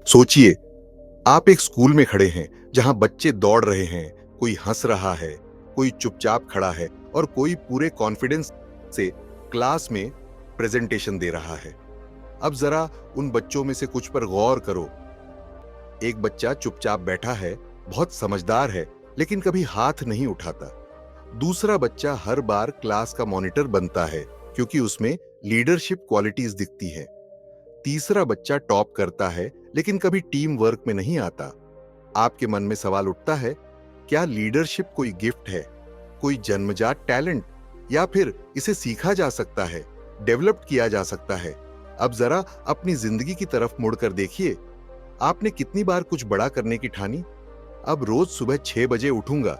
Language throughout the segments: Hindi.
सोचिए, आप एक स्कूल में खड़े हैं जहां बच्चे दौड़ रहे हैं, कोई हंस रहा है, कोई चुपचाप खड़ा है और कोई पूरे कॉन्फिडेंस से क्लास में प्रेजेंटेशन दे रहा है। अब जरा उन बच्चों में से कुछ पर गौर करो। एक बच्चा चुपचाप बैठा है, बहुत समझदार है, लेकिन कभी हाथ नहीं उठाता। दूसरा बच्चा हर बार क्लास का मॉनिटर बनता है क्योंकि उसमें लीडरशिप क्वालिटीज दिखती हैं। तीसरा बच्चा टॉप करता है लेकिन कभी टीम वर्क में नहीं आता। आपके मन में सवाल उठता है, क्या लीडरशिप कोई गिफ्ट है, कोई जन्मजात टैलेंट, या फिर इसे सीखा जा सकता है, डेवलप किया जा सकता है? अब जरा अपनी जिंदगी की तरफ मुड़कर देखिए। आपने कितनी बार कुछ बड़ा करने की ठानी? अब रोज सुबह 6 बजे उठूंगा,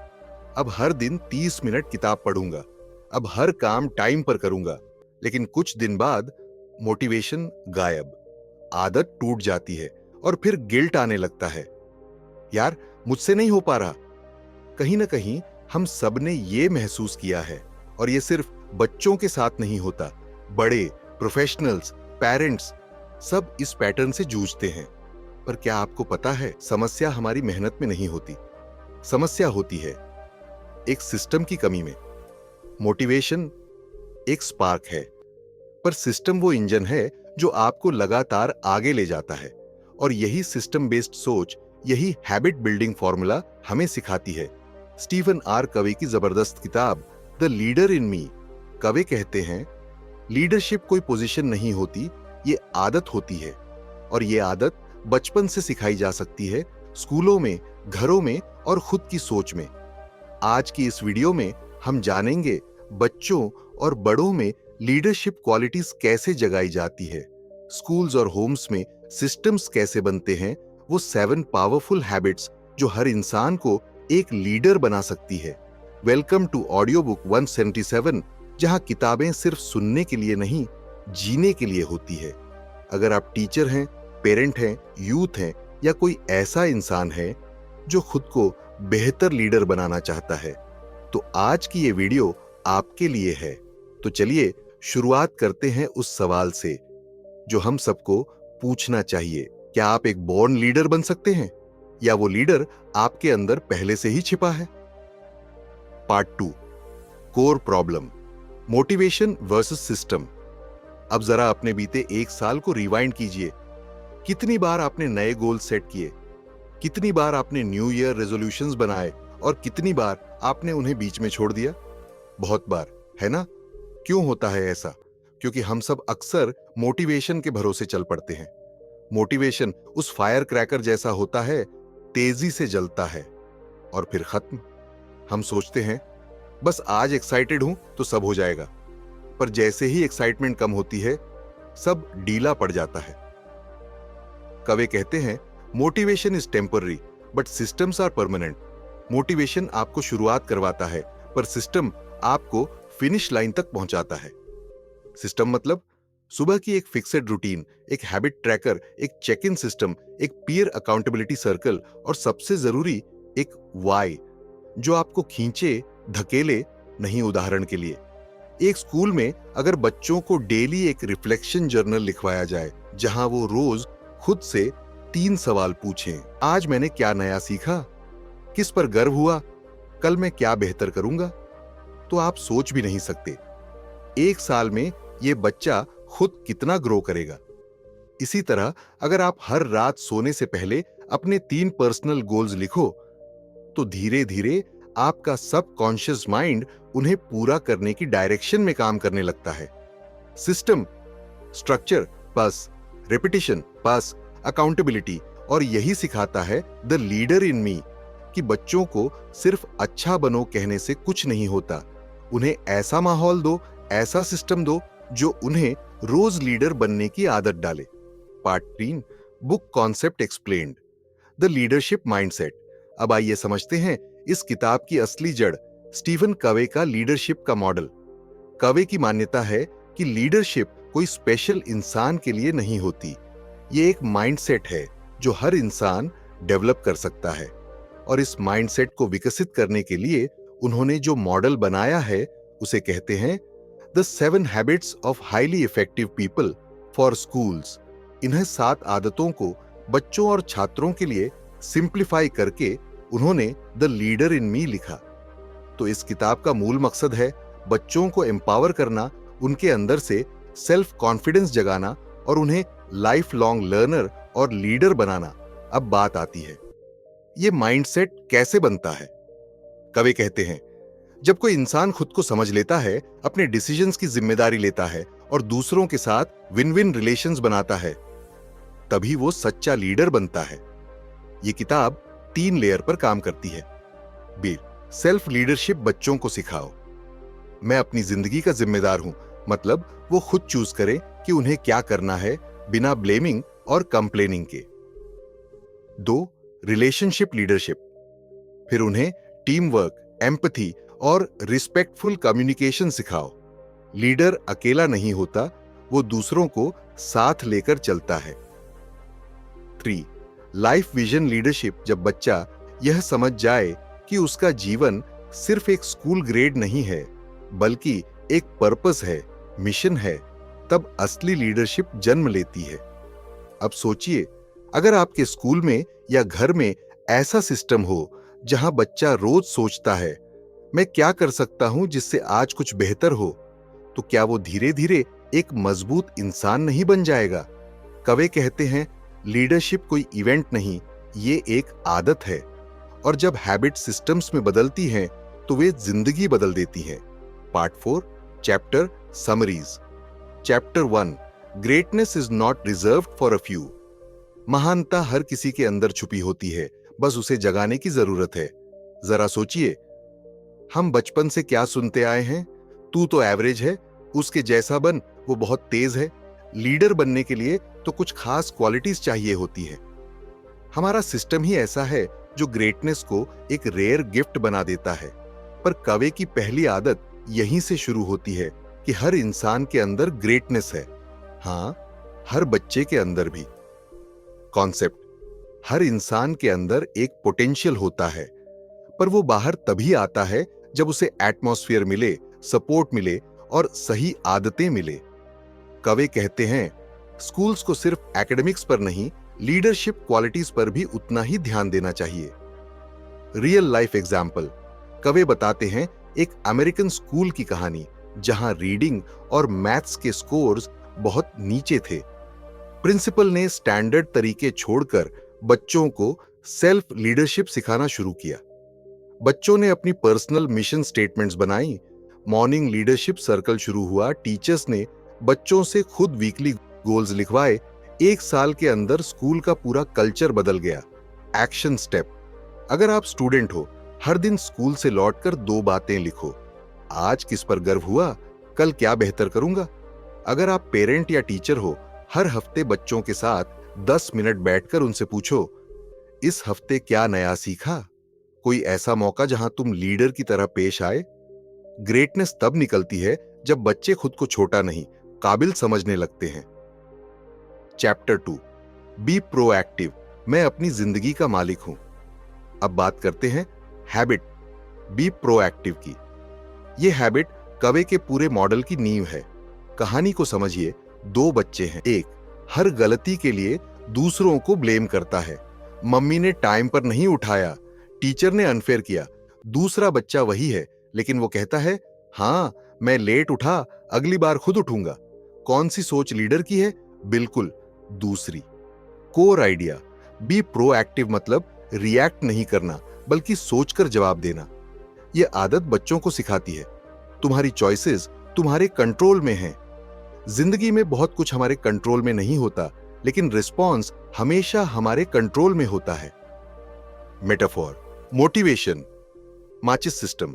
अब हर दिन 30 मिनट किताब पढ़ूंगा, अब हर काम टाइम पर करूंगा। लेकिन कुछ दिन बाद मोटिवेशन गायब, आदत टूट जाती है और फिर गिल्ट आने लगता है, यार मुझसे नहीं हो पा रहा। कहीं ना कहीं हम सब ने ये महसूस किया है, और ये सिर्फ बच्चों के साथ नहीं होता। बड़े, प्रोफेशनल्स, पेरेंट्स, सब इस पैटर्न से जूझते हैं। पर क्या आपको पता है, समस्या हमारी मेहनत में नहीं होती, समस्या होती है एक सिस्टम की कमी में। मोटिवेशन एक स्पार्क है, पर सिस्टम वो इंजन है जो आपको लगातार आगे ले जाता है। और यही सिस्टम बेस्ड सोच, यही हैबिट बिल्डिंग फॉर्मूला हमें सिखाती है स्टीफन आर कवे की जबरदस्त किताब द लीडर इन मी। कवे कहते हैं, लीडरशिप कोई पोजीशन नहीं होती, ये आदत होती है। और ये आदत बचपन से सिखाई जा सकती है, स्कूलों में, घरों में और खुद की सोच में। आज की इस वीडियो में हम जानेंगे बच्चों और बड़ों में लीडरशिप क्वालिटीज कैसे जगाई जाती है, स्कूल्स और होम्स में सिस्टम्स कैसे बनते हैं, वो 7 पावरफुल हैबिट्स जो हर इंसान को एक लीडर बना सकती है। वेलकम टू ऑडियो बुक 177, जहां किताबें सिर्फ सुनने के लिए नहीं, जीने के लिए होती है। अगर आप टीचर हैं, पेरेंट हैं, यूथ हैं, या कोई ऐसा इंसान है जो खुद को बेहतर लीडर बनाना चाहता है, तो आज की ये वीडियो आपके लिए है। तो चलिए शुरुआत करते हैं उस सवाल से जो हम सबको पूछना चाहिए। क्या आप एक बॉर्न लीडर बन सकते हैं, या वो लीडर आपके अंदर पहले से ही छिपा है? Part 2, core problem, motivation versus system. अब जरा अपने बीते एक साल को रिवाइंड कीजिए। कितनी बार आपने नए गोल सेट किए, कितनी बार आपने न्यू ईयर रेजोल्यूशंस बनाए, और कितनी बार आपने उन्हें बीच में छोड़ दिया? बहुत बार, है ना? क्यों होता है ऐसा? क्योंकि हम सब अक्सर मोटिवेशन के भरोसे चल पड़ते हैं। मोटिवेशन उस फायर क्रैकर जैसा होता है, तेजी से जलता है और फिर खत्म। हम सोचते हैं, बस आज एक्साइटेड हूं तो सब हो जाएगा। पर जैसे ही एक्साइटमेंट कम होती है, सब ढीला पड़ जाता है। कवे कहते हैं, motivation is temporary but systems are permanent. Motivation आपको शुरुआत करवाता है, पर सिस्टम आपको फिनिश लाइन तक पहुंचाता है। सिस्टम मतलब सुबह की एक फिक्सेड रूटीन, एक हैबिट ट्रैकर, एक चेक इन सिस्टम, एक पीयर अकाउंटेबिलिटी सर्कल, और सबसे जरूरी एक वाई जो आपको खींचे, धकेले नहीं। उदाहरण के लिए, एक स्कूल में अगर बच्चों को डेली एक रिफ्लेक्शन जर्नल लिखवाया जाए जहां वो रोज खुद से 3 सवाल पूछें, आज मैंने क्या नया सीखा, किस पर गर्व हुआ, कल मैं क्या बेहतर करूंगा, तो आप सोच भी नहीं सकते एक साल में ये बच्चा खुद कितना ग्रो करेगा। इसी तरह अगर आप हर रात सोने से पहले अपने 3 पर्सनल गोल्स लिखो, तो धीरे धीरे आपका सबकॉन्शियस माइंड उन्हें पूरा करने की डायरेक्शन में काम करने लगता है। सिस्टम, स्ट्रक्चर बस, रिपीटिशन बस, अकाउंटेबिलिटी, और यही सिखाता है द लीडर इन मी कि बच्चों को सिर्फ अच्छा बनो कहने से कुछ नहीं होता। उन्हें ऐसा माहौल दो, ऐसा सिस्टम दो जो उन्हें रोज लीडर बनने की आदत डाले। Part 3, book concept explained, the leadership mindset. अब आइए समझते हैं इस किताब की असली जड़, स्टीफन कवे का लीडरशिप का मॉडल। कवे की मान्यता है कि लीडरशिप कोई स्पेशल इंसान के लिए नहीं होती, ये एक माइंडसेट है जो हर इंसान डेवलप कर सकता है। और इस माइंडसेट को विकसित करने के लिए उन्होंने जो मॉडल बनाया है उसे कहते हैं the 7 habits of highly effective people for schools. इन्हें 7 आदतों को बच्चों और छात्रों के लिए सिंप्लीफाई करके उन्होंने द लीडर इन मी लिखा। तो इस किताब का मूल मकसद है बच्चों को एम्पावर करना, उनके अंदर से सेल्फ कॉन्फिडेंस जगाना और उन्हें लाइफ लॉन्ग लर्नर और लीडर बनाना। अब बात आती है, ये माइंडसेट कैसे बनता है? कवि कहते हैं, जब कोई इंसान खुद को समझ लेता है, अपने डिसीजंस की जिम्मेदारी लेता है और दूसरों के साथ विन विन रिलेशंस बनाता है, तभी वो सच्चा लीडर बनता है। ये किताब 3 लेयर पर काम करती है। बी, सेल्फ लीडरशिप बच्चों को सिखाओ। मैं अपनी जिंदगी का जिम्मेदार हूं, मतलब वो खुद चूज करें कि उन्हें क्या करना है, बिना ब्लेमिंग और कंप्लेनिंग के। 2, रिलेशनशिप लीडरशिप। फिर उन्हें टीम वर्क, एम्पैथी और रिस्पेक्टफुल कम्युनिकेशन सिखाओ। लीडर अकेला नहीं होता, वो दूसरों को साथ लेकर चलता है। 3, लाइफ विजन लीडरशिप। जब बच्चा यह समझ जाए कि उसका जीवन सिर्फ एक स्कूल ग्रेड नहीं है, बल्कि एक पर्पस है, मिशन है, तब असली लीडरशिप जन्म लेती है। अब सोचिए, अगर आपके स्कूल में या घर में ऐसा सिस्टम हो जहां बच्चा रोज सोचता है, मैं क्या कर सकता हूं जिससे आज कुछ बेहतर हो, तो क्या वो धीरे धीरे एक मजबूत इंसान नहीं बन जाएगा? कवि कहते हैं, लीडरशिप कोई इवेंट नहीं, ये एक आदत है, और जब हैबिट सिस्टम्स में बदलती हैं तो वे जिंदगी बदल देती हैं। Part 4, chapter summaries. Chapter 1, greatness is not reserved for a few. महानता हर किसी के अंदर छुपी होती है, बस उसे जगाने की जरूरत है। जरा सोचिए, हम बचपन से क्या सुनते आए हैं? तू तो एवरेज है, उसके जैसा बन, वो बहुत तेज है। लीडर बनने के लिए तो कुछ खास क्वालिटीज चाहिए होती है। हमारा सिस्टम ही ऐसा है जो ग्रेटनेस को एक रेयर गिफ्ट बना देता है। पर कवि की पहली आदत यहीं से शुरू होती है कि हर इंसान के अंदर ग्रेटनेस है। हां, हर बच्चे के अंदर भी। कॉन्सेप्ट, हर इंसान के अंदर एक पोटेंशियल होता है, पर वो बाहर तभी आता है जब उसे एटमॉस्फेयर मिले, सपोर्ट मिले और सही आदतें मिले। कवि कहते हैं, स्कूल्स को सिर्फ एकेडमिक्स पर नहीं, लीडरशिप क्वालिटीज पर भी उतना ही ध्यान देना चाहिए। रियल लाइफ एग्जाम्पल, कवि बताते हैं एक अमेरिकन स्कूल की कहानी जहां रीडिंग और मैथ्स के स्कोर्स बहुत नीचे थे। प्रिंसिपल ने स्टैंडर्ड तरीके छोड़कर बच्चों को सेल्फ लीडरशिप सिखाना शुरू किया। बच्चों ने अपनी पर्सनल मिशन स्टेटमेंट्स बनाई, मॉर्निंग लीडरशिप सर्कल शुरू हुआ, टीचर्स ने बच्चों से खुद वीकली गोल्स लिखवाए। 1 साल के अंदर स्कूल का पूरा कल्चर बदल गया। एक्शन स्टेप, अगर आप स्टूडेंट हो, हर दिन स्कूल से लौटकर 2 बातें लिखो। आज किस पर गर्व हुआ, कल क्या बेहतर करूंगा। अगर आप पेरेंट या टीचर हो, हर हफ्ते बच्चों के साथ 10 मिनट बैठकर उनसे पूछो, इस हफ्ते क्या नया सीखा? कोई ऐसा मौका जहां तुम लीडर की तरह पेश आए। ग्रेटनेस तब निकलती है जब बच्चे खुद को छोटा नहीं, काबिल समझने लगते हैं। Chapter 2, be proactive. मैं अपनी जिंदगी का मालिक हूं। अब बात करते हैं हैबिट, बी प्रोएक्टिव की। यह हैबिट कवि के पूरे मॉडल की नींव है। कहानी को समझिए, 2 बच्चे हैं। एक हर गलती के लिए दूसरों को ब्लेम करता है, मम्मी ने टाइम पर नहीं उठाया, टीचर ने अनफेयर किया। दूसरा बच्चा वही है, लेकिन वो कहता है, हां मैं लेट उठा, अगली बार खुद उठूंगा। कौन सी सोच लीडर की है? बिल्कुल दूसरी। कोर आइडिया, बी प्रोएक्टिव मतलब रिएक्ट नहीं करना, बल्कि सोचकर जवाब देना। यह आदत बच्चों को सिखाती है, तुम्हारी चॉइसेस तुम्हारे कंट्रोल में हैं। जिंदगी में बहुत कुछ हमारे कंट्रोल में नहीं होता, लेकिन रिस्पॉन्स हमेशा हमारे कंट्रोल में होता है। मेटाफोर, मोटिवेशन, माचिस system,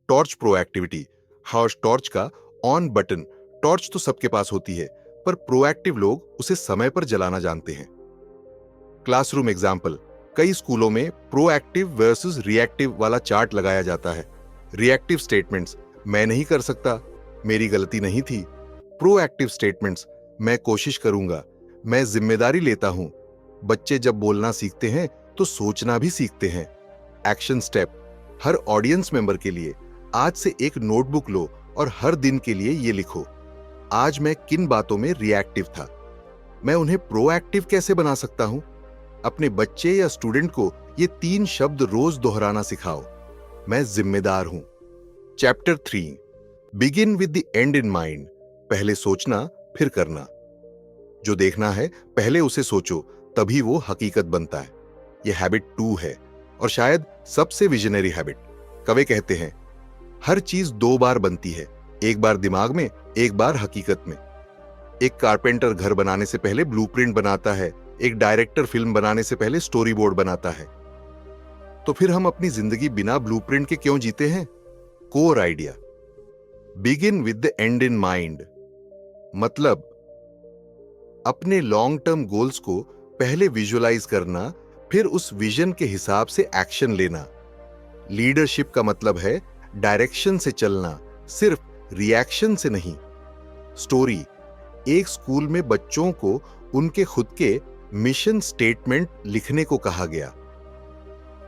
torch proactivity, house torch का ऑन बटन। टॉर्च तो सबके पास होती है, पर प्रोएक्टिव लोग उसे समय पर जलाना जानते हैं। क्लासरूम एग्जाम्पल, कई स्कूलों में प्रोएक्टिव वर्सेस रिएक्टिव वाला चार्ट लगाया जाता है। रिएक्टिव स्टेटमेंट्स, मैं नहीं कर सकता, मेरी गलती नहीं थी। प्रोएक्टिव स्टेटमेंट्स, मैं कोशिश करूंगा, मैं जिम्मेदारी लेता हूं। बच्चे जब बोलना सीखते हैं तो सोचना भी सीखते हैं। एक्शन स्टेप, हर ऑडियंस मेंबर के लिए आज से एक नोटबुक लो और हर दिन के लिए ये लिखो, आज मैं किन बातों में रिएक्टिव था। मैं उन्हें प्रोएक्टिव कैसे बना सकता हूं? अपने बच्चे या स्टूडेंट को ये 3 शब्द रोज दोहराना सिखाओ। मैं जिम्मेदार हूं। Chapter 3, begin with the and in mind. पहले सोचना, फिर करना। जो देखना है पहले उसे सोचो, तभी वो हकीकत बनता है। यह हैबिट 2 है और शायद सबसे विजनरी हैबिट। कवि कहते हैं, हर चीज 2 बार बनती है, एक बार दिमाग में, एक बार हकीकत में। एक कारपेंटर घर बनाने से पहले ब्लूप्रिंट बनाता है, एक डायरेक्टर फिल्म बनाने से पहले स्टोरी बोर्ड बनाता है। तो फिर हम अपनी जिंदगी बिना ब्लूप्रिंट के क्यों जीते हैं? Core idea, begin with the and in mind. मतलब अपने लॉन्ग टर्म गोल्स को पहले विजुअलाइज करना, फिर उस विजन के हिसाब से एक्शन लेना। लीडरशिप का मतलब है डायरेक्शन से चलना, सिर्फ रिएक्शन से नहीं। स्टोरी, एक स्कूल में बच्चों को उनके खुद के मिशन स्टेटमेंट लिखने को कहा गया।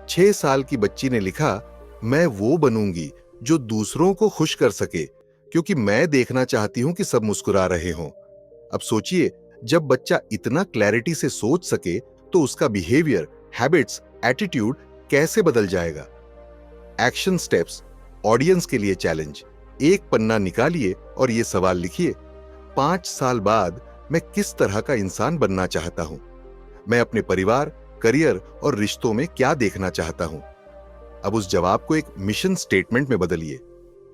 6 साल की बच्ची ने लिखा, मैं वो बनूंगी जो दूसरों को खुश कर सके, क्योंकि मैं देखना चाहती हूं कि सब मुस्कुरा रहे हों। अब सोचिए, जब बच्चा इतना क्लैरिटी से सोच सके तो उसका बिहेवियर, हैबिट्स, एटीट्यूड कैसे बदल जाएगा। एक्शन स्टेप्स, ऑडियंस के लिए चैलेंज। एक पन्ना निकालिए और यह सवाल लिखिए, 5 साल बाद मैं किस तरह का इंसान बनना चाहता हूं? मैं अपने परिवार, करियर और रिश्तों में क्या देखना चाहता हूं? अब उस जवाब को एक मिशन स्टेटमेंट में बदलिए।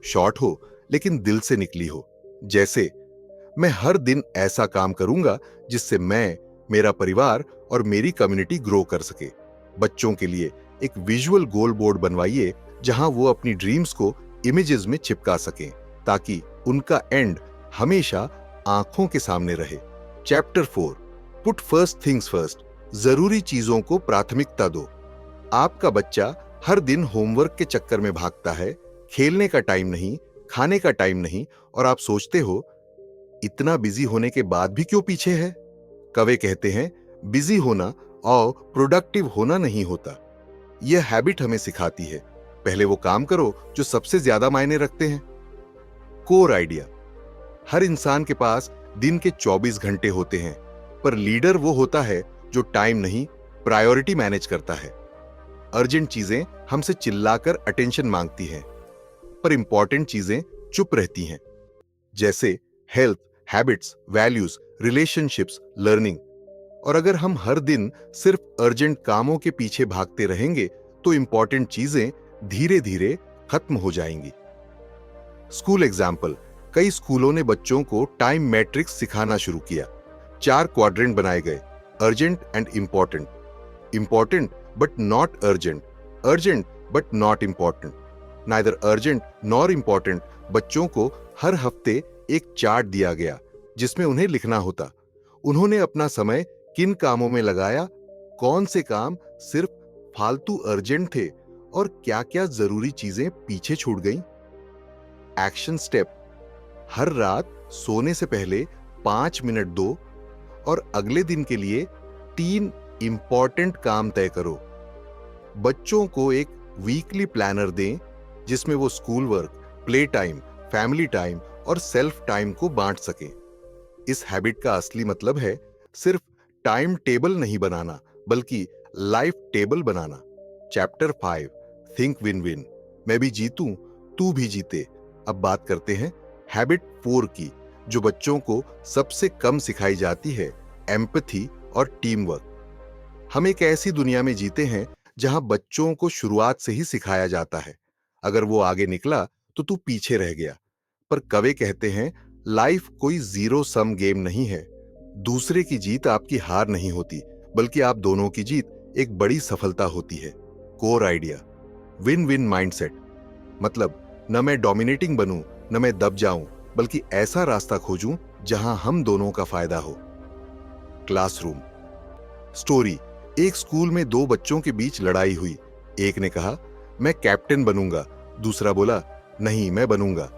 शॉर्ट हो लेकिन दिल से निकली हो। जैसे, मैं हर दिन ऐसा काम करूंगा जिससे मैं, मेरा परिवार और मेरी कम्युनिटी ग्रो कर सके। बच्चों के लिए एक विजुअल गोल बोर्ड बनवाइए जहां वो अपनी ड्रीम्स को इमेजेस में चिपका सकें, ताकि उनका एंड हमेशा आंखों के सामने रहे। Chapter 4, put first things first. जरूरी चीजों को प्राथमिकता दो। आपका बच्चा हर दिन होमवर्क के चक्कर में भागता है, खेलने का टाइम नहीं, खाने का टाइम नहीं, और आप सोचते हो, इतना बिजी होने के बाद भी क्यों पीछे है? कवि कहते हैं, बिजी होना और प्रोडक्टिव होना नहीं होता। यह हैबिट हमें सिखाती है, पहले वो काम करो जो सबसे ज्यादा मायने रखते हैं। कोर आइडिया, हर इंसान के पास दिन के 24 घंटे होते हैं, पर लीडर वो होता है जो टाइम नहीं, प्रायोरिटी मैनेज करता है। अर्जेंट चीजें हमसे चिल्लाकर अटेंशन मांगती हैं, पर इंपॉर्टेंट चीजें चुप रहती हैं। जैसे health, habits, values, relationships, learning. और अगर हम हर दिन सिर्फ अर्जेंट कामों के पीछे भागते रहेंगे तो इंपॉर्टेंट चीजें धीरे धीरे खत्म हो जाएंगी। स्कूल एग्जाम्पल, कई स्कूलों ने बच्चों को टाइम मैट्रिक्स सिखाना शुरू किया। 4 क्वाड्रेंट बनाए गए, urgent and important, important but not urgent, urgent but not important, neither urgent nor important. बच्चों को हर हफ्ते एक चार्ट दिया गया जिसमें उन्हें लिखना होता, उन्होंने अपना समय किन कामों में लगाया, कौन से काम सिर्फ फालतू अर्जेंट थे और क्या-क्या जरूरी चीजें पीछे छूट गईं। एक्शन स्टेप, हर रात सोने से पहले 5 मिनट दो और अगले दिन के लिए 3 इंपॉर्टेंट काम तय करो। बच्चों को एक वीकली प्लानर दें जिसमें वो school work, play time, family time और सेल्फ टाइम को बांट सकें। इस हैबिट का असली मतलब है सिर्फ टाइम टेबल नहीं बनाना, बल्कि लाइफ टेबल बनाना। चैप्टर 5, थिंक विन विन। मैं भी जीतूं, तू भी जीते। अब बात करते हैं हैबिट 4 की, जो बच्चों को सबसे कम सिखाई जाती है, एम्पैथी और टीम वर्क। हम एक ऐसी दुनिया में जीते हैं जहां बच्चों को शुरुआत से ही सिखाया जाता है, अगर वो आगे निकला तो तू पीछे रह गया। पर कवि कहते हैं, लाइफ कोई जीरो सम गेम नहीं है। दूसरे की जीत आपकी हार नहीं होती, बल्कि आप दोनों की जीत एक बड़ी सफलता होती है। Core idea, win win mindset. मतलब, न मैं डोमिनेटिंग बनूं, न मैं दब जाऊं, बल्कि ऐसा रास्ता खोजूं जहां हम दोनों का फायदा हो। क्लासरूम स्टोरी, एक स्कूल में 2 बच्चों के बीच लड़ाई हुई। एक ने कहा, मैं कैप्टन बनूंगा। दूसरा बोला, नहीं, मैं बनूंगा।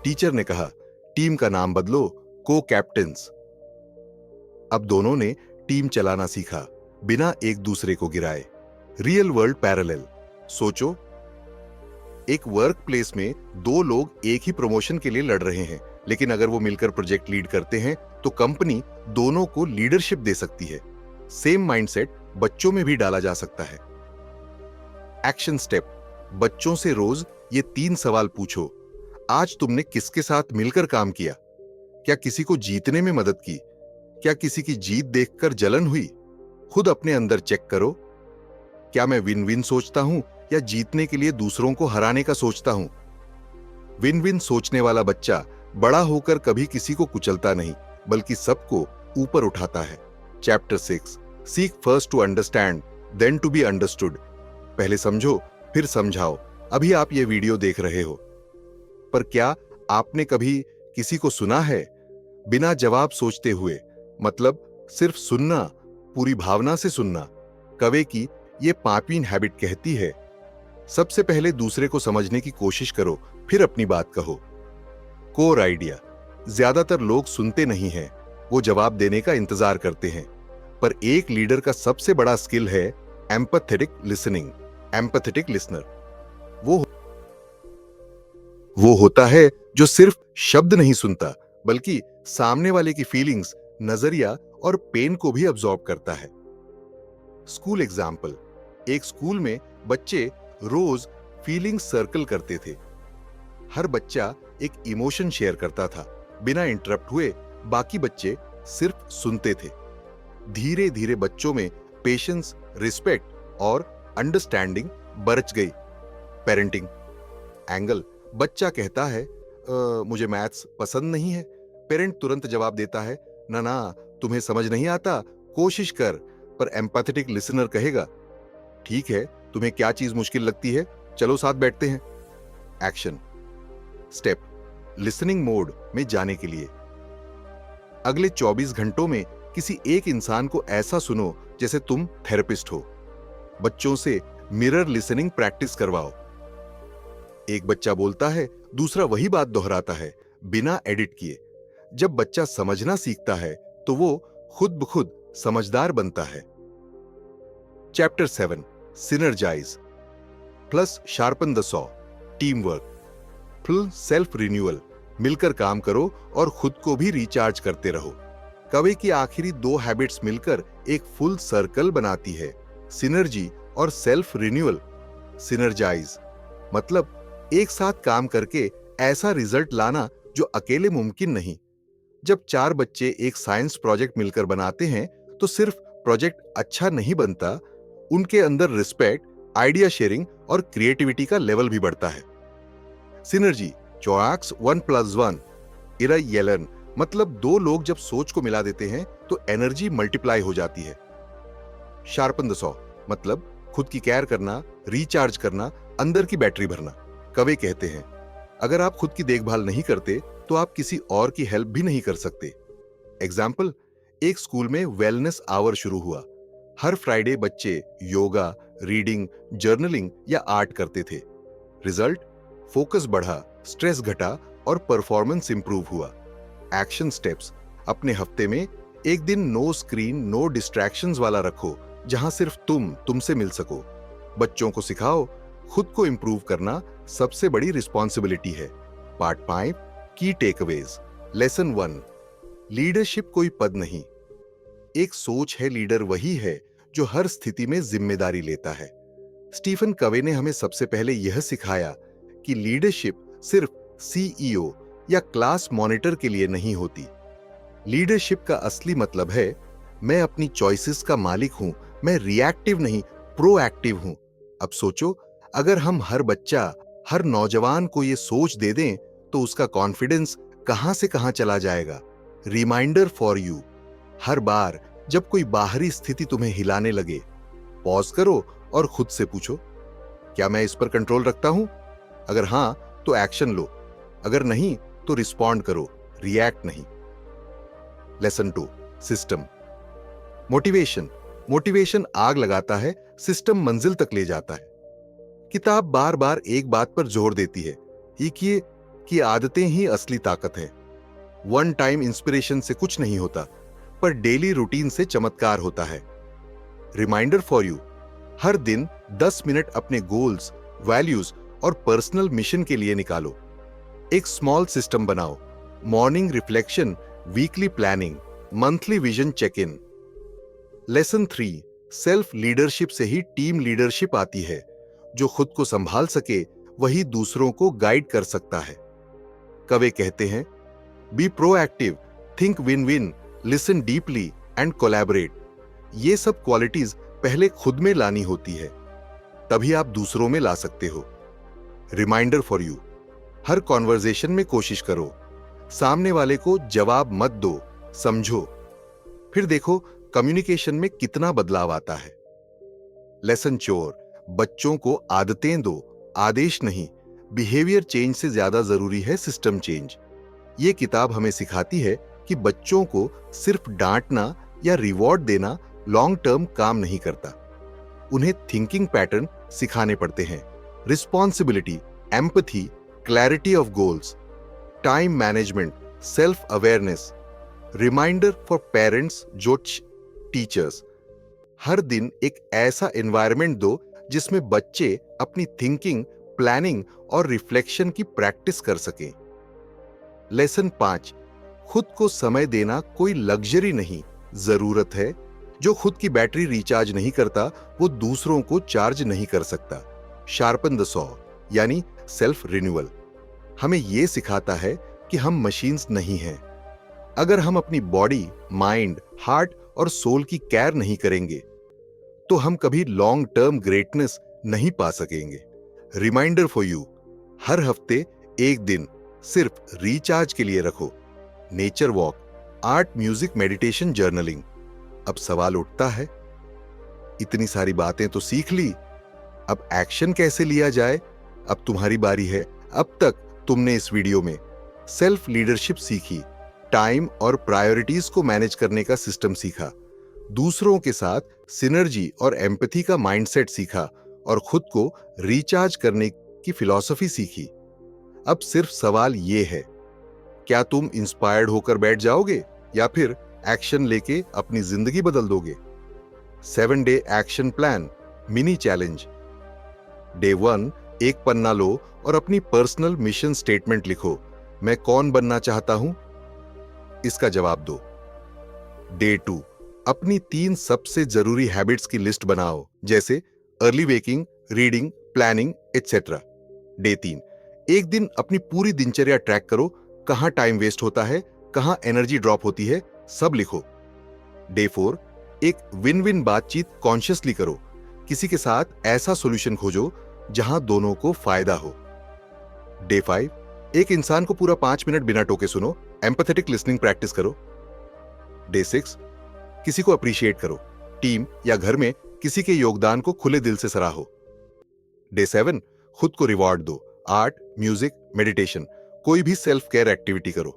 टीचर ने कहा, टीम का नाम बदलो, को कैप्टन्स। अब दोनों ने टीम चलाना सीखा, बिना एक दूसरे को गिराए। रियल वर्ल्ड पैरेलल, सोचो, एक वर्क प्लेस में 2 लोग एक ही प्रमोशन के लिए लड़ रहे हैं, लेकिन अगर वो मिलकर प्रोजेक्ट लीड करते हैं तो कंपनी दोनों को लीडरशिप दे सकती है। सेम माइंडसेट बच्चों में भी डाला जा सकता है। एक्शन स्टेप, बच्चों से रोज ये 3 सवाल पूछो। आज तुमने किसके साथ मिलकर काम किया? क्या किसी को जीतने में मदद की? क्या किसी की जीत देखकर जलन हुई? खुद अपने अंदर चेक करो, क्या मैं विन विन सोचता हूं या जीतने के लिए दूसरों को हराने का सोचता हूं? विन विन सोचने वाला बच्चा बड़ा होकर कभी किसी को कुचलता नहीं, बल्कि सबको ऊपर उठाता है। Chapter 6, seek first to understand then to be understood. पहले समझो फिर समझाओ। अभी आप ये वीडियो देख रहे हो, पर क्या आपने कभी किसी को सुना है बिना जवाब सोचते हुए? मतलब सिर्फ सुनना, पूरी भावना से सुनना। कवे की ये पापीन हैबिट कहती है, सबसे पहले दूसरे को समझने की कोशिश करो, फिर अपनी बात कहो। कोर आइडिया, ज्यादातर लोग सुनते नहीं हैं, वो जवाब देने का इंतजार करते हैं। पर एक लीडर का सबसे बड़ा स्किल है एम्पैथेटिक लिसनिंग। एम्पैथेटिक लिसनर वो होता है जो सिर्फ शब्द नहीं सुनता, बल्कि सामने वाले की फीलिंग्स, नजरिया और पेन को भी अब्सॉर्ब करता है। स्कूल एग्जाम्पल, एक स्कूल में बच्चे रोज फीलिंग सर्कल करते थे। हर बच्चा एक इमोशन शेयर करता था, बिना इंटरप्ट हुए। बाकी बच्चे सिर्फ सुनते थे। धीरे धीरे बच्चों में पेशेंस, रिस्पेक्ट और अंडरस्टैंडिंग बरच गई। पेरेंटिंग एंगल, बच्चा कहता है मुझे मैथ्स पसंद नहीं है। पेरेंट तुरंत जवाब देता है, ना ना, तुम्हें समझ नहीं आता, कोशिश कर। पर एम्पैथेटिक लिसनर कहेगा, ठीक है, तुम्हें क्या चीज मुश्किल लगती है, चलो साथ बैठते हैं। एक्शन स्टेप, लिसनिंग मोड में जाने के लिए अगले 24 घंटों में किसी एक इंसान को ऐसा सुनो जैसे तुम थेरेपिस्ट हो। बच्चों से मिरर लिसनिंग प्रैक्टिस करवाओ। एक बच्चा बोलता है, दूसरा वही बात दोहराता है, बिना एडिट किए। जब बच्चा समझना सीखता है तो वो खुद ब खुद समझदार बनता है। Chapter 7, synergise plus sharpen the saw. Team work, full self renewal, मिलकर काम करो और खुद को भी रिचार्ज करते रहो। कवे की आखिरी 2 हैबिट्स मिलकर एक फुल सर्कल बनाती है, सिनर्जी और सेल्फ रिन्यूअल। सिनर्जाइज मतलब एक साथ काम करके ऐसा रिजल्ट लाना जो अकेले मुमकिन नहीं। जब 4 बच्चे एक साइंस प्रोजेक्ट मिलकर बनाते हैं तो सिर्फ प्रोजेक्ट अच्छा नहीं बनता, उनके अंदर रिस्पेक्ट, आइडिया शेयरिंग और क्रिएटिविटी का लेवल भी बढ़ता है। सिनर्जी, चौआक्स 1+1 इरा येलन, मतलब 2 लोग जब सोच को मिला देते हैं तो एनर्जी मल्टीप्लाई हो जाती है। शार्पन द सॉ मतलब खुद की केयर करना, रिचार्ज करना, अंदर की बैटरी भरना। कवे कहते हैं, अगर आप खुद की देखभाल नहीं करते तो आप किसी और की हेल्प भी नहीं कर सकते। एग्जाम्पल, एक स्कूल में वेलनेस आवर शुरू हुआ। हर फ्राइडे बच्चे योगा, रीडिंग, जर्नलिंग या आर्ट करते थे। रिजल्ट, फोकस बढ़ा, स्ट्रेस घटा और परफॉर्मेंस इंप्रूव हुआ। एक्शन स्टेप्स, अपने हफ्ते में एक दिन नो स्क्रीन, नो डिस्ट्रैक्शंस वाला रखो, जहां सिर्फ तुमसे मिल सको। बच्चों को सिखाओ, खुद को इंप्रूव करना सबसे बड़ी रिस्पॉन्सिबिलिटी है। पार्ट 5, की टेकअवेज। लेसन 1, लीडरशिप कोई पद नहीं, एक सोच है। लीडर वही है जो हर स्थिति में जिम्मेदारी लेता है। स्टीफन कवे ने हमें सबसे पहले यह सिखाया कि लीडरशिप सिर्फ सीईओ या क्लास मॉनिटर के लिए नहीं होती। लीडरशिप का असली मतलब है, मैं अपनी चॉइसेस का मालिक हूं, मैं रिएक्टिव नहीं, प्रोएक्टिव हूं। अब सोचो, अगर हम हर बच्चा, हर नौजवान को ये सोच दे दें तो उसका कॉन्फिडेंस कहां से कहां चला जाएगा। रिमाइंडर फॉर यू, हर बार जब कोई बाहरी स्थिति तुम्हें हिलाने लगे, पॉज करो और खुद से पूछो, क्या मैं इस पर कंट्रोल रखता हूं? अगर हां तो एक्शन लो, अगर नहीं तो रिस्पॉन्ड करो, रिएक्ट नहीं। Lesson 2, system. मोटिवेशन आग लगाता है, सिस्टम मंजिल तक ले जाता है। किताब बार बार एक बात पर जोर देती है, ये कि आदतें ही असली ताकत है। वन टाइम इंस्पिरेशन से कुछ नहीं होता, पर डेली रूटीन से चमत्कार होता है। रिमाइंडर फॉर यू, हर दिन 10 मिनट अपने गोल्स, वैल्यूज और पर्सनल मिशन के लिए निकालो। एक स्मॉल सिस्टम बनाओ, morning reflection, weekly planning, monthly vision check in. Lesson 3, self leadership से ही टीम लीडरशिप आती है। जो खुद को संभाल सके वही दूसरों को गाइड कर सकता है। कवे कहते हैं, be proactive, think win win, listen deeply and collaborate. ये सब क्वालिटीज पहले खुद में लानी होती है, तभी आप दूसरों में ला सकते हो। रिमाइंडर फॉर यू, हर कॉन्वर्जेशन में कोशिश करो, सामने वाले को जवाब मत दो, समझो, फिर देखो कम्युनिकेशन में कितना बदलाव आता है। लेसन 4, बच्चों को आदतें दो, आदेश नहीं। बिहेवियर चेंज से ज्यादा जरूरी है सिस्टम चेंज। ये किताब हमें सिखाती है कि बच्चों को सिर्फ डांटना या रिवॉर्ड देना लॉन्ग टर्म काम नहीं करता। उन्हें थिंकिंग पैटर्न सिखाने पड़ते हैं, responsibility, empathy, clarity of goals, time management, self awareness. Reminder for parents जो टीचर्स, हर दिन एक ऐसा एनवायरनमेंट दो जिसमें बच्चे अपनी थिंकिंग, प्लानिंग और रिफ्लेक्शन की प्रैक्टिस कर सकें। लेसन 5, खुद को समय देना कोई लग्जरी नहीं, जरूरत है। जो खुद की बैटरी रिचार्ज नहीं करता वो दूसरों को चार्ज नहीं कर सकता। शार्पन द सॉ यानी सेल्फ रिन्यूअल हमें यह सिखाता है कि हम मशीन्स नहीं हैं। अगर हम अपनी बॉडी, माइंड, हार्ट और सोल की केयर नहीं करेंगे तो हम कभी लॉन्ग टर्म ग्रेटनेस नहीं पा सकेंगे। रिमाइंडर फॉर यू, हर हफ्ते एक दिन सिर्फ रिचार्ज के लिए रखो। Nature walk, art, music, meditation, journaling. अब सवाल उठता है, इतनी सारी बातें तो सीख ली, अब एक्शन कैसे लिया जाए? अब तुम्हारी बारी है। अब तक तुमने इस वीडियो में सेल्फ लीडरशिप सीखी, टाइम और प्रायोरिटीज को मैनेज करने का सिस्टम सीखा, दूसरों के साथ सिनर्जी और एम्पैथी का माइंडसेट सीखा और खुद को रिचार्ज करने की फिलॉसफी सीखी। अब सिर्फ सवाल यह है, क्या तुम इंस्पायर्ड होकर बैठ जाओगे या फिर एक्शन लेके अपनी जिंदगी बदल दोगे? 7 day action plan mini challenge. Day 1, एक पन्ना लो और अपनी पर्सनल मिशन स्टेटमेंट लिखो। मैं कौन बनना चाहता हूं? इसका जवाब दो। डे 2, अपनी 3 सबसे जरूरी हैबिट्स की लिस्ट बनाओ, जैसे early waking, reading, planning etcetera. Day 3, एक दिन अपनी पूरी दिनचर्या ट्रैक करो, कहां टाइम वेस्ट होता है, कहां एनर्जी ड्रॉप होती है, सब लिखो। डे 4, एक विन विन बातचीत कॉन्शियसली करो, किसी के साथ ऐसा सॉल्यूशन खोजो जहां दोनों को फायदा हो। डे 5, एक इंसान को पूरा 5 मिनट बिना टोके सुनो, एम्पैथेटिक लिसनिंग प्रैक्टिस करो। डे 6, किसी को अप्रिशिएट करो, टीम या घर में किसी के योगदान को खुले दिल से सराहो। डे 7, खुद को रिवॉर्ड दो, आर्ट, म्यूजिक, मेडिटेशन, कोई भी सेल्फ केयर एक्टिविटी करो।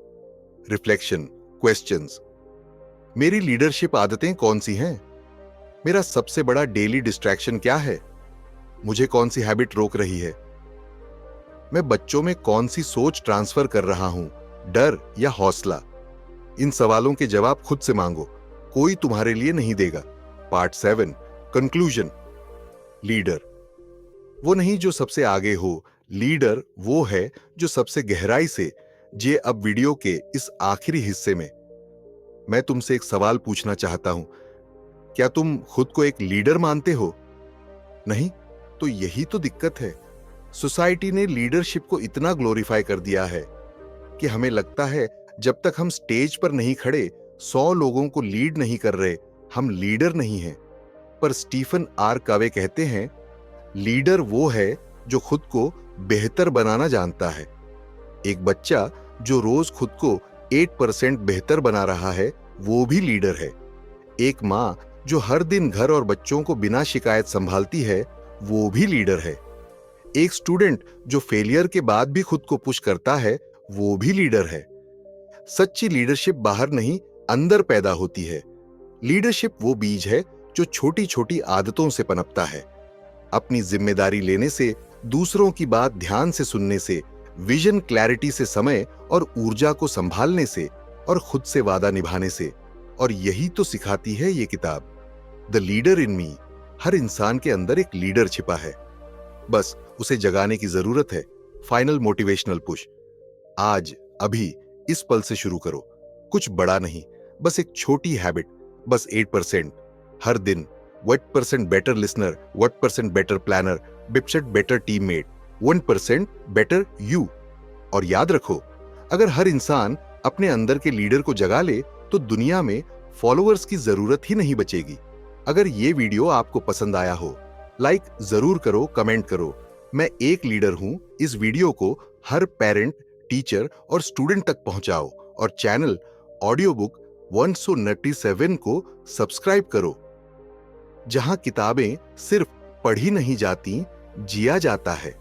रिफ्लेक्शन, क्वेश्चंस, मेरी लीडरशिप आदतें कौन सी हैं? मेरा सबसे बड़ा डेली डिस्ट्रैक्शन क्या है? मुझे कौन सी हैबिट रोक रही है? मैं बच्चों में कौन सी सोच ट्रांसफर कर रहा हूं, डर या हौसला? इन सवालों के जवाब खुद से मांगो, कोई तुम्हारे लिए नहीं देगा। Part 7, conclusion. लीडर वो नहीं जो सबसे आगे हो, लीडर वो है जो सबसे गहराई से। जे अब वीडियो के इस आखिरी हिस्से में मैं तुमसे एक सवाल पूछना चाहता हूं, क्या तुम खुद को एक लीडर मानते हो? नहीं? तो यही तो दिक्कत है। सोसाइटी ने लीडरशिप को इतना ग्लोरीफाई कर दिया है कि हमें लगता है जब तक हम स्टेज पर नहीं खड़े, 100 लोगों को लीड नहीं कर रहे, हम लीडर नहीं हैं। पर स्टीफन आर कवे कहते हैं, लीडर वो है जो खुद को बेहतर बनाना जानता है। एक बच्चा जो रोज खुद को 8% बेहतर बना रहा है, वो भी लीडर है। एक मां जो हर दिन घर और बच्चों को बिना शिकायत संभालती है, वो भी लीडर है। एक स्टूडेंट जो फेलियर के बाद भी खुद को पुश करता है, वो भी लीडर है। सच्ची लीडरशिप बाहर नहीं, अंदर पैदा होती है। लीडरशिप वो बीज है जो छोटी छोटी आदतों से पनपता है। अपनी जिम्मेदारी लेने से, दूसरों की बात ध्यान से सुनने से, विजन क्लैरिटी से समय और ऊर्जा को संभालने से और खुद से वादा निभाने से। और यही तो सिखाती है ये किताब, द लीडर इन मी। हर इंसान के अंदर एक लीडर छिपा है, बस उसे जगाने की जरूरत है। Final motivational push. आज, अभी इस पल से शुरू करो। कुछ बड़ा नहीं, बस एक छोटी हैबिट, बस 8%। हर दिन 1% better listener, 1% better planner, 2% better teammate, 1% better you. और याद रखो, अगर हर इंसान अपने अंदर के लीडर को जगा ले तो दुनिया में फॉलोअर्स की जरूरत ही नहीं बचेगी। अगर ये वीडियो आपको पसंद आया हो, लाइक जरूर करो, कमेंट करो। मैं एक लीडर हूं इस वीडियो को हर पेरेंट, टीचर और स्टूडेंट तक पहुंचाओ और चैनल ऑडियो बुक 197 को सब्सक्राइब करो, जहां किताबें सिर्फ पढ़ी नहीं जाती, जिया जाता है।